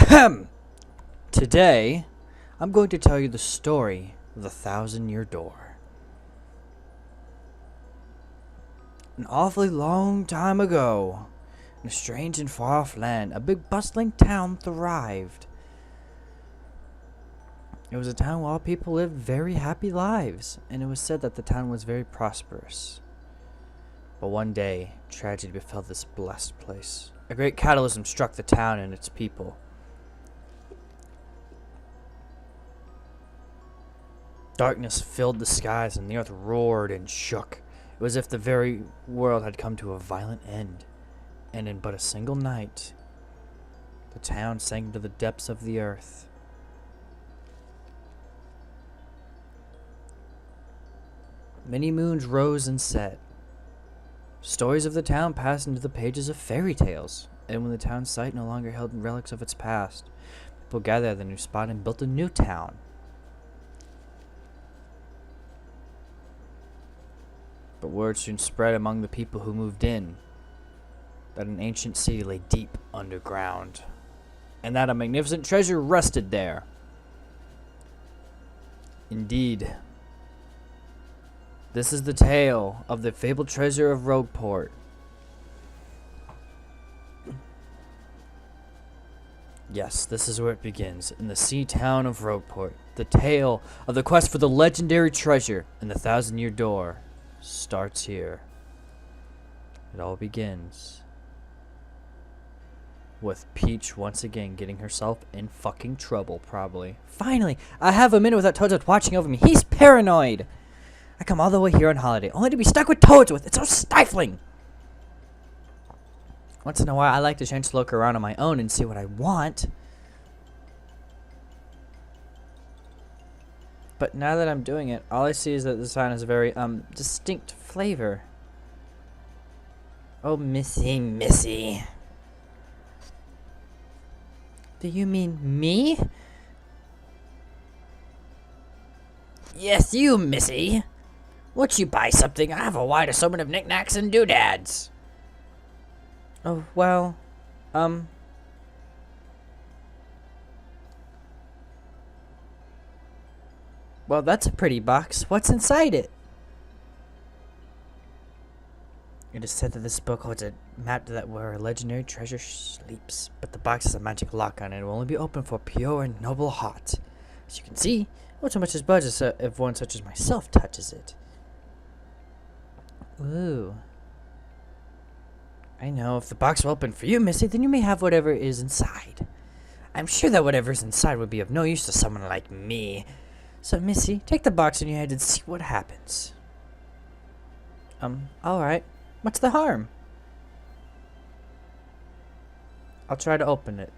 Ahem! Today, I'm going to tell you the story of the 1,000-Year Door. An awfully long time ago, in a strange and far-off land, a big bustling town thrived. It was a town where all people lived very happy lives, and it was said that the town was very prosperous. But one day, tragedy befell this blessed place. A great cataclysm struck the town and its people. Darkness filled the skies, and the earth roared and shook. It was as if the very world had come to a violent end. And in but a single night, the town sank into the depths of the earth. Many moons rose and set. Stories of the town passed into the pages of fairy tales, and when the town's site no longer held relics of its past, people gathered at the new spot and built a new town. But word soon spread among the people who moved in that an ancient city lay deep underground, and that a magnificent treasure rested there. Indeed, this is the tale of the fabled treasure of Rogueport. Yes, this is where it begins, in the sea town of Rogueport. The tale of the quest for the legendary treasure and the 1,000-Year Door starts here. It all begins with Peach once again getting herself in fucking trouble, probably. Finally, I have a minute without Toadsworth watching over me. He's paranoid. I come all the way here on holiday, only to be stuck with Toadsworth. It's so stifling. Once in a while, I like to chance to look around on my own and see what I want. But now that I'm doing it, all I see is that the sign has a very, distinct flavor. Oh, Missy, Missy. Do you mean me? Yes, you, Missy. Would you buy something? I have a wide assortment of knickknacks and doodads. Oh, well, well, that's a pretty box. What's inside it? It is said that this book holds a map to that where a legendary treasure sleeps, but the box has a magic lock on it. It will only be open for pure and noble heart. As you can see, it won't so much as budge if one such as myself touches it. Ooh. I know, if the box were open for you, Missy, then you may have whatever is inside. I'm sure that whatever's inside would be of no use to someone like me. So, Missy, take the box in your hand and see what happens. Alright. What's the harm? I'll try to open it.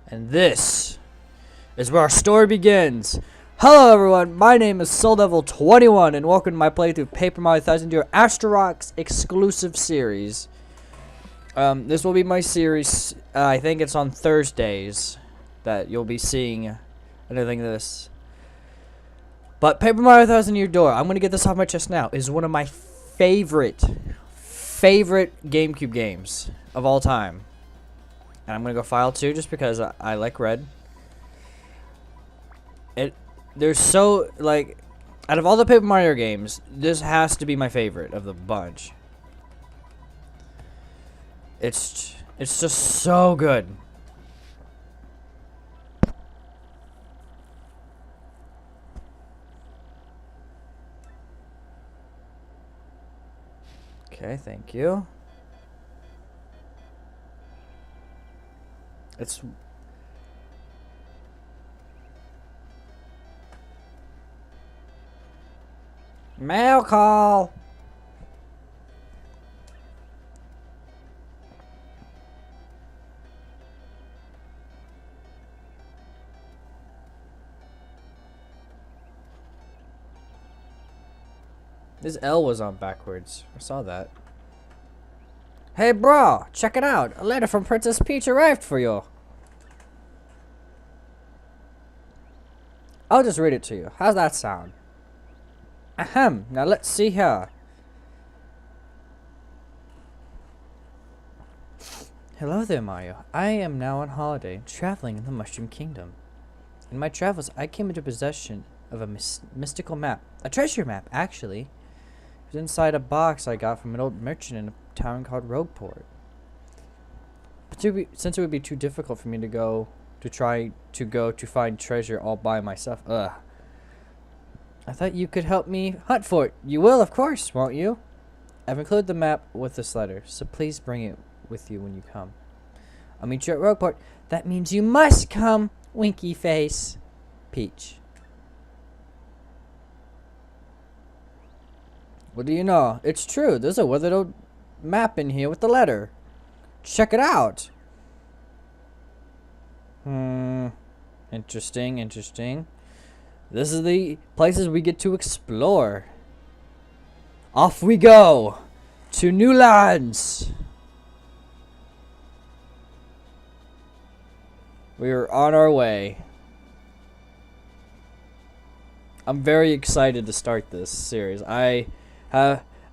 And this is where our story begins. Hello everyone, my name is Souldevil21 and welcome to my playthrough Paper Mario 1,000-Year Astro Rocks exclusive series. This will be my series, I think it's on Thursdays that you'll be seeing anything like this. But Paper Mario 1,000-Year Door, I'm going to get this off my chest now, is one of my favorite GameCube games of all time. And I'm going to go File 2 just because I like red. There's so, like, out of all the Paper Mario games, this has to be my favorite of the bunch. It's just so good. Okay, thank you. It's mail call. This L was on backwards. I saw that. Hey bro, check it out. A letter from Princess Peach arrived for you. I'll just read it to you. How's that sound? Ahem. Now let's see here. Hello there, Mario. I am now on holiday, traveling in the Mushroom Kingdom. In my travels, I came into possession of a mystical map. A treasure map, actually. It was inside a box I got from an old merchant in a town called Rogueport. But since it would be too difficult for me to find treasure all by myself, I thought you could help me hunt for it. You will, of course, won't you? I've included the map with this letter, so please bring it with you when you come. I'll meet you at Rogueport. That means you must come, winky face. Peach. What do you know? It's true. There's a withered old map in here with the letter. Check it out. Interesting, interesting. This is the places we get to explore. Off we go to new lands. We are on our way. I'm very excited to start this series.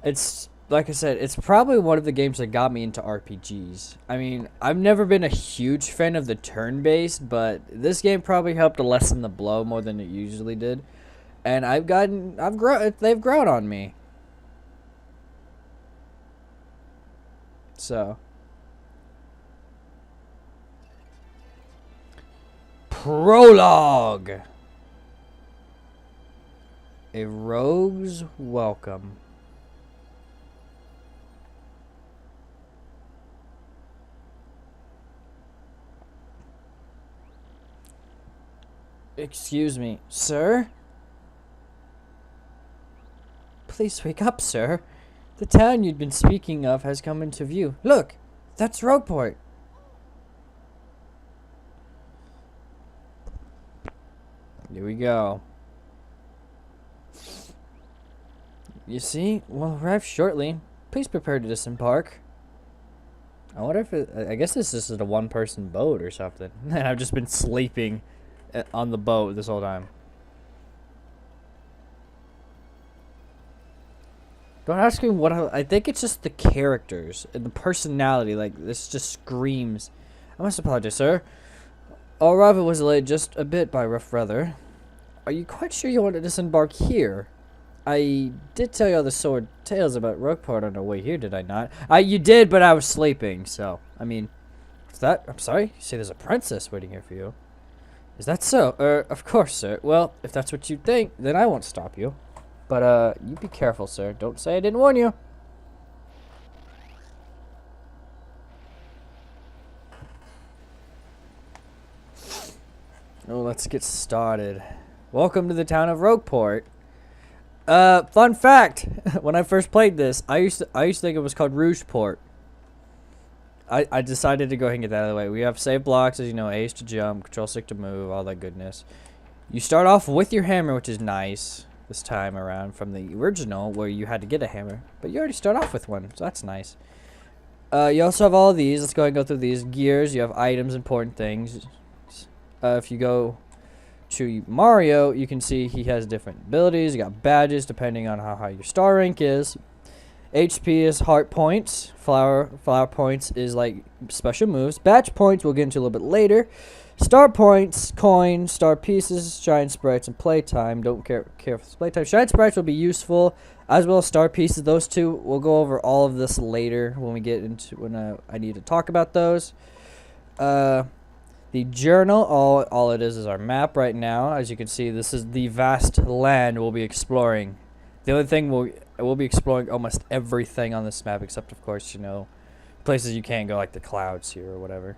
It's like I said, it's probably one of the games that got me into RPGs. I mean, I've never been a huge fan of the turn-based, but this game probably helped to lessen the blow more than it usually did. And they've grown on me. So. Prologue. A rogue's welcome. Excuse me, sir? Please wake up, sir. The town you'd been speaking of has come into view. Look, that's Rogueport. Here we go. You see, we'll arrive shortly. Please prepare to disembark. I wonder if I guess this is a one-person boat or something. And I've just been sleeping on the boat this whole time. Don't ask me what I think it's just the characters and the personality. Like, this just screams. I must apologize, sir. Our arrival was delayed just a bit by rough weather. Are you quite sure you want to disembark here? I did tell you all the sword tales about Rogueport on our way here, did I not? You did, but I was sleeping, so, I mean, what's that? I'm sorry? You say there's a princess waiting here for you. Is that so? Of course, sir. Well, if that's what you think, then I won't stop you. But, you be careful, sir. Don't say I didn't warn you. Oh, let's get started. Welcome to the town of Rogueport. Fun fact, when I first played this, I used to think it was called Rogueport. I decided to go ahead and get that out of the way. We have save blocks, as you know, A's to jump, control stick to move, all that goodness. You start off with your hammer, which is nice this time around from the original, where you had to get a hammer. But you already start off with one, so that's nice. You also have all of these. Let's go ahead and go through these. Gears, you have items, important things. If you go to Mario, you can see he has different abilities. You got badges depending on how high your star rank is. HP is heart points. Flower points is like special moves. Badge points we'll get into a little bit later. Star points, coins, star pieces, shine sprites, and playtime. Don't care for playtime. Shine sprites will be useful, as well as star pieces. Those two, we'll go over all of this later when we get into I need to talk about those. The journal, all it is our map right now. As you can see, this is the vast land we'll be exploring. The only thing we'll be exploring almost everything on this map, except of course, you know, places you can't go, like the clouds here or whatever.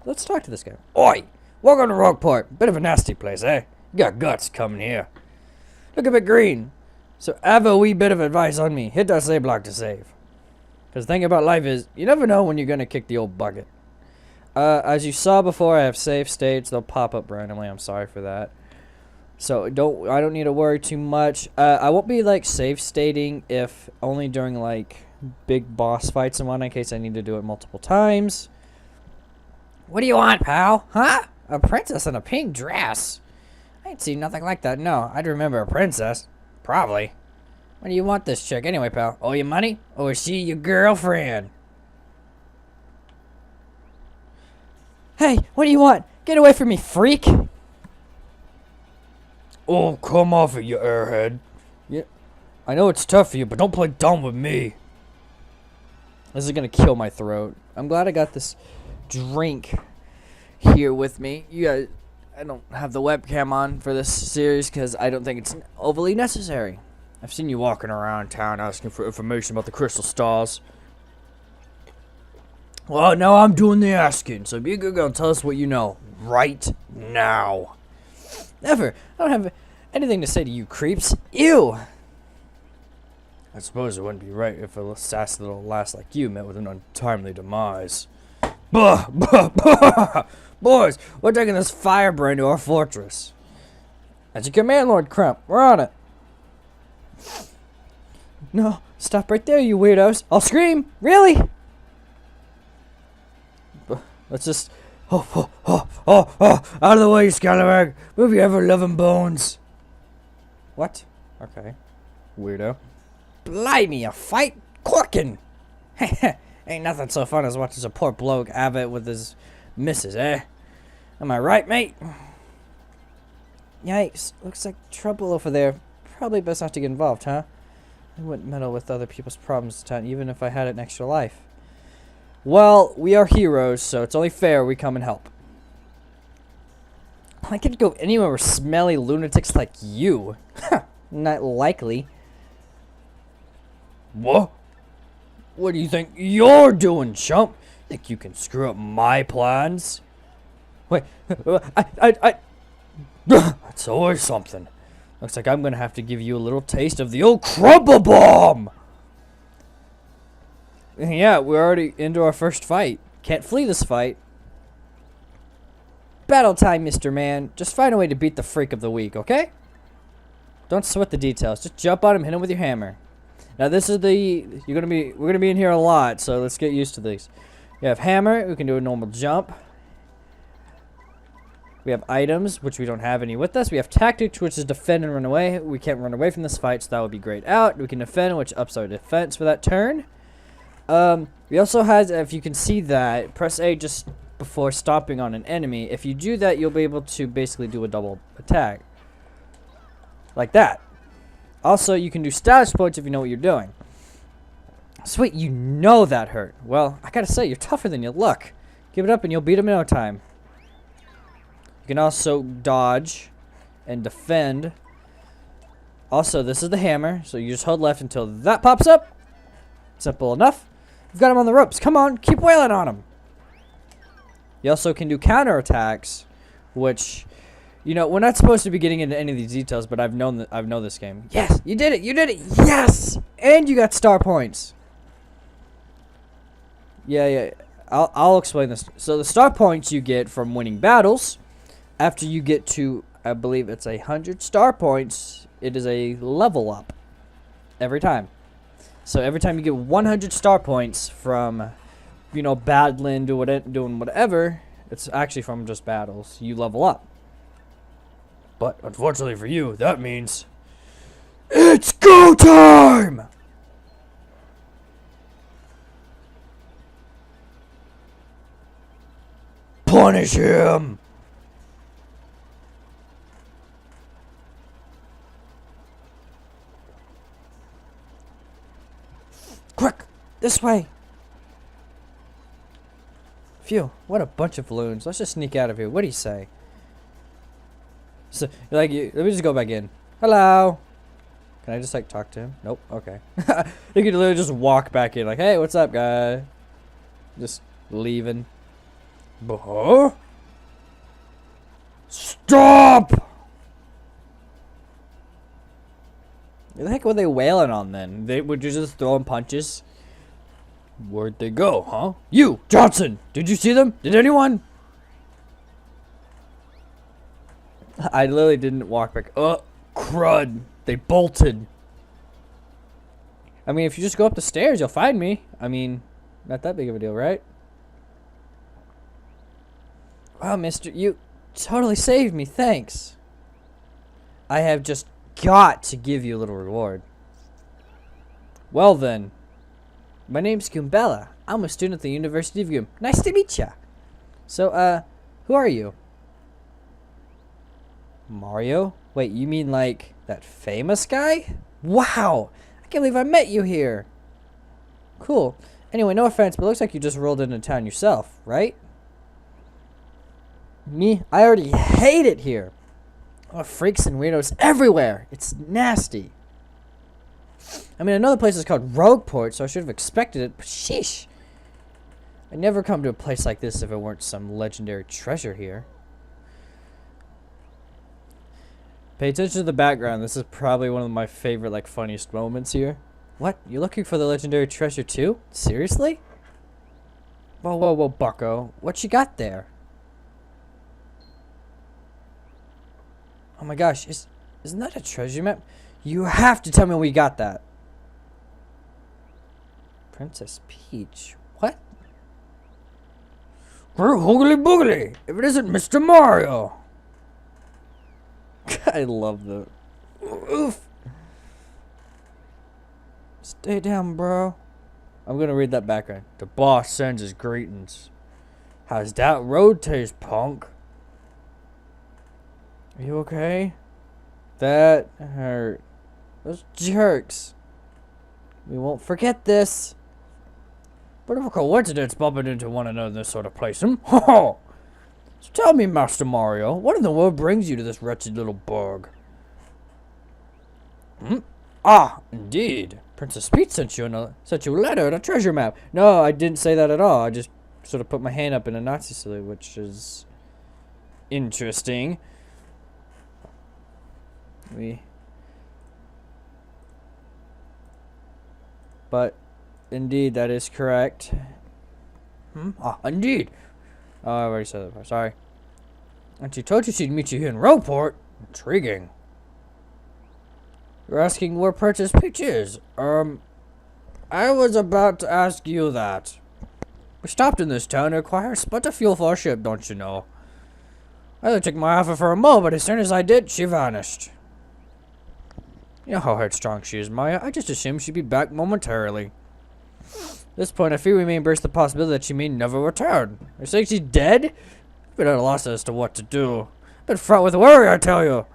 Let's talk to this guy. Oi! Welcome to Rogueport. Bit of a nasty place, eh? You got guts coming here. Look a bit green. So have a wee bit of advice on me. Hit that save block to save. Because the thing about life is, you never know when you're going to kick the old bucket. As you saw before, I have save states. They'll pop up randomly. I'm sorry for that. So I don't need to worry too much. I won't be like save stating if only during like big boss fights and whatnot, in case I need to do it multiple times. What do you want, pal? Huh? A princess in a pink dress? I ain't seen nothing like that. No, I'd remember a princess. Probably. What do you want this chick anyway, pal? Oh, your money? Or is she your girlfriend? Hey, what do you want? Get away from me, freak! Oh, come off it, you airhead. Yeah, I know it's tough for you, but don't play dumb with me. This is gonna kill my throat. I'm glad I got this drink here with me. You guys, I don't have the webcam on for this series because I don't think it's overly necessary. I've seen you walking around town asking for information about the crystal stars. Well, now I'm doing the asking, so be a good girl and tell us what you know right now. Never. I don't have anything to say to you creeps. Ew. I suppose it wouldn't be right if a sassy little lass like you met with an untimely demise. Bah! Bah! Bah! Boys, we're taking this firebrand to our fortress. As you command, Lord Crump. We're on it. No, stop right there, you weirdos. I'll scream. Really? Let's just... Oh, out of the way, you scallywag. Move your ever-loving bones. What? Okay. Weirdo. Blimey, a fight? Corking! Ain't nothing so fun as watching a poor bloke have it with his missus, eh? Am I right, mate? Yikes. Looks like trouble over there. Probably best not to get involved, huh? I wouldn't meddle with other people's problems, even if I had an extra life. Well, we are heroes, so it's only fair we come and help. I could go anywhere with smelly lunatics like you. Not likely. What? What do you think you're doing, chump? Think you can screw up my plans? Wait, That's always something. Looks like I'm gonna have to give you a little taste of the old crumble bomb! Yeah, we're already into our first fight. Can't flee this fight. Battle time, Mr. Man. Just find a way to beat the freak of the week, okay? Don't sweat the details. Just jump on him, hit him with your hammer. Now this is we're gonna be in here a lot, so let's get used to these. We have hammer, we can do a normal jump. We have items, which we don't have any with us. We have tactics, which is defend and run away. We can't run away from this fight, so that would be grayed out. We can defend, which ups our defense for that turn. We also have, if you can see that, press A just before stomping on an enemy. If you do that, you'll be able to basically do a double attack. Like that. Also, you can do status points if you know what you're doing. Sweet, you know that hurt. Well, I gotta say, you're tougher than you look. Give it up and you'll beat him in no time. You can also dodge and defend. Also, this is the hammer, so you just hold left until that pops up. Simple enough. We've got him on the ropes. Come on, keep wailing on him. You also can do counterattacks, which, you know, we're not supposed to be getting into any of these details, but I've known this game. Yes, you did it. You did it. Yes, and you got star points. Yeah. I'll explain this. So the star points you get from winning battles. After you get to, I believe it's 100 star points, it is a level up every time. So every time you get 100 star points from, you know, battling, doing whatever, it's actually from just battles. You level up. But unfortunately for you, that means it's go time! Punish him! Quick! This way! Phew, what a bunch of balloons. Let's just sneak out of here. What do you say? So, let me just go back in. Hello! Can I just, like, talk to him? Nope. Okay. You can literally just walk back in, like, hey, what's up, guy? Just leaving. Huh? Stop! What the heck were they wailing on then? Would you just throw them punches? Where'd they go, huh? You, Johnson! Did you see them? Did anyone? I literally didn't walk back. Oh, crud. They bolted. I mean, if you just go up the stairs, you'll find me. I mean, not that big of a deal, right? Wow, mister, you totally saved me. Thanks. I have just got to give you a little reward. Well then, my name's Goombella. I'm a student at the University of Goom. Nice to meet ya. So, who are you? Mario? Wait, you mean like that famous guy? Wow! I can't believe I met you here. Cool. Anyway, no offense, but it looks like you just rolled into town yourself, right? Me? I already hate it here. Oh, freaks and weirdos everywhere. It's nasty. I mean, another place is called Rogueport, so I should have expected it, but sheesh. I'd never come to a place like this if it weren't some legendary treasure here. Pay attention to the background. This is probably one of my favorite, like, funniest moments here. What? You're looking for the legendary treasure too? Seriously? Whoa, whoa, whoa, bucko. What you got there? Oh my gosh, isn't that a treasure map? You have to tell me we got that. Princess Peach. What? Hoogly boogly! If it isn't Mr. Mario! I love that. Oof! Stay down, bro. I'm gonna read that background. The boss sends his greetings. How's that road taste, punk? Are you okay? That hurt. Those jerks. We won't forget this. But of a coincidence bumping into one another in this sort of place, hmm? So tell me, Master Mario, what in the world brings you to this wretched little burg? Hmm? Ah, indeed. Princess Peach sent you a letter and a treasure map. No, I didn't say that at all. I just sort of put my hand up in a Nazi salute, which is interesting. But indeed, that is correct. Ah, indeed. Oh, I already said that part. Sorry. And she told you she'd meet you here in Rogueport. Intriguing. You're asking where Princess Peach is. I was about to ask you that. We stopped in this town to acquire a spot of fuel for our ship, don't you know? I only took my offer for a moment, but as soon as I did, she vanished. You know how headstrong she is, Maya. I just assumed she'd be back momentarily. At this point, I fear we may embrace the possibility that she may never return. You're saying she's dead? I've been at a loss as to what to do. I've been fraught with worry, I tell you.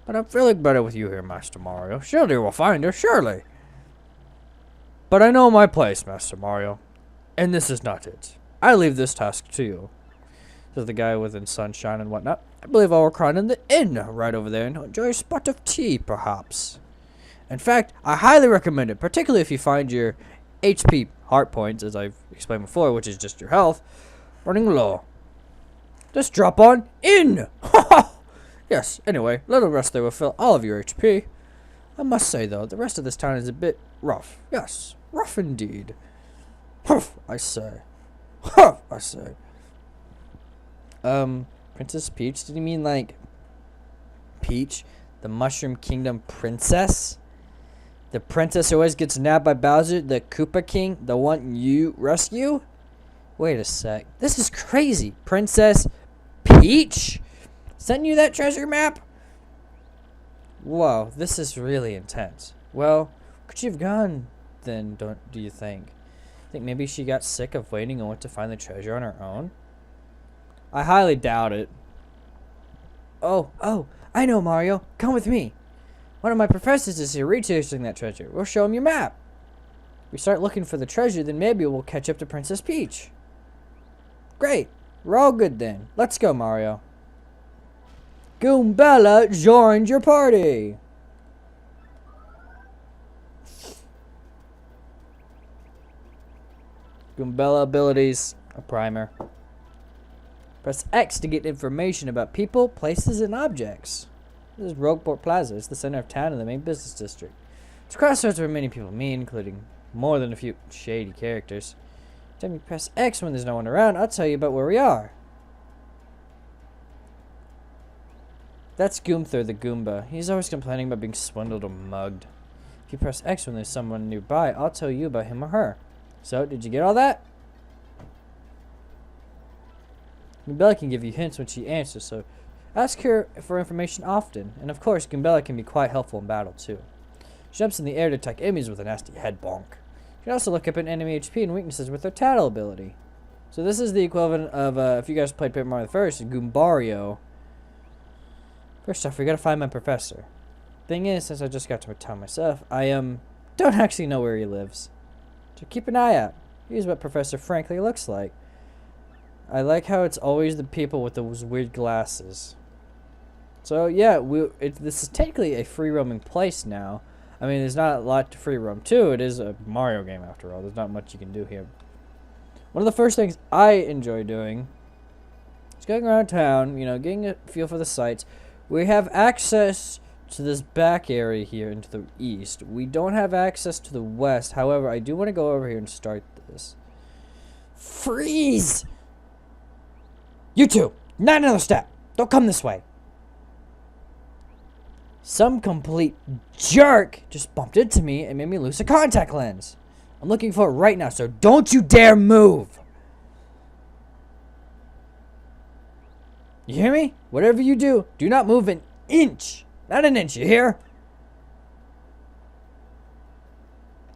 But I'm feeling better with you here, Master Mario. Surely we'll find her, surely. But I know my place, Master Mario. And this is not it. I leave this task to you. Says the guy within sunshine and whatnot. I believe I'll recline in the inn right over there and enjoy a spot of tea, perhaps. In fact, I highly recommend it, particularly if you find your HP heart points, as I've explained before, which is just your health, running low. Just drop on in! Yes, anyway, little rest there will fill all of your HP. I must say, though, the rest of this town is a bit rough. Yes, rough indeed. Huff, I say. Huff, I say. Princess Peach? Did he mean, like, Peach? The Mushroom Kingdom princess? The princess who always gets nabbed by Bowser? The Koopa King? The one you rescue? Wait a sec. This is crazy. Princess Peach? Sent you that treasure map? Whoa, this is really intense. Well, could she have gone then, do you think? Think maybe she got sick of waiting and went to find the treasure on her own? I highly doubt it. Oh, I know, Mario. Come with me. One of my professors is here researching that treasure. We'll show him your map. We start looking for the treasure, then maybe we'll catch up to Princess Peach. Great. We're all good then. Let's go, Mario. Goombella joined your party. Goombella abilities. A primer. Press X to get information about people, places, and objects. This is Rogueport Plaza. It's the center of town and the main business district. It's a crossroads where many people meet, including more than a few shady characters. Every time you press X when there's no one around, I'll tell you about where we are. That's Goomther the Goomba. He's always complaining about being swindled or mugged. If you press X when there's someone nearby, I'll tell you about him or her. So, did you get all that? Goombella can give you hints when she answers, so ask her for information often. And of course, Goombella can be quite helpful in battle too. She jumps in the air to attack enemies with a nasty head bonk. She can also look up an enemy HP and weaknesses with her tattle ability. So this is the equivalent of, if you guys played Paper Mario the First, Goombario. First off, we gotta find my professor. Thing is, since I just got to town myself, I don't actually know where he lives. So keep an eye out. Here's what Professor Frankly looks like. I like how it's always the people with those weird glasses. So yeah, this is technically a free roaming place now. I mean, there's not a lot to free roam to. It is a Mario game after all. There's not much you can do here. One of the first things I enjoy doing is going around town, you know, getting a feel for the sights. We have access to this back area here into the east. We don't have access to the west. However, I do want to go over here and start this. Freeze! You two! Not another step! Don't come this way! Some complete jerk just bumped into me and made me lose a contact lens. I'm looking for it right now, so don't you dare move! You hear me? Whatever you do, do not move an inch. Not an inch, you hear?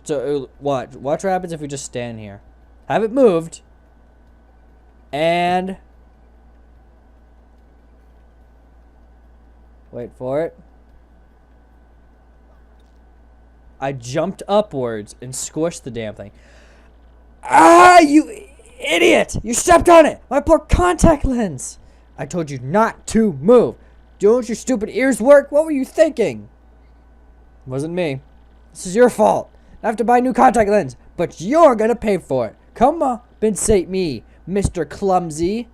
So, watch what happens if we just stand here. Have it moved. And... wait for it. I jumped upwards and squished the damn thing. Ah, you idiot! You stepped on it! My poor contact lens! I told you not to move. Don't your stupid ears work? What were you thinking? It wasn't me. This is your fault. I have to buy a new contact lens, but you're gonna pay for it. Come on, compensate me, Mr. Clumsy.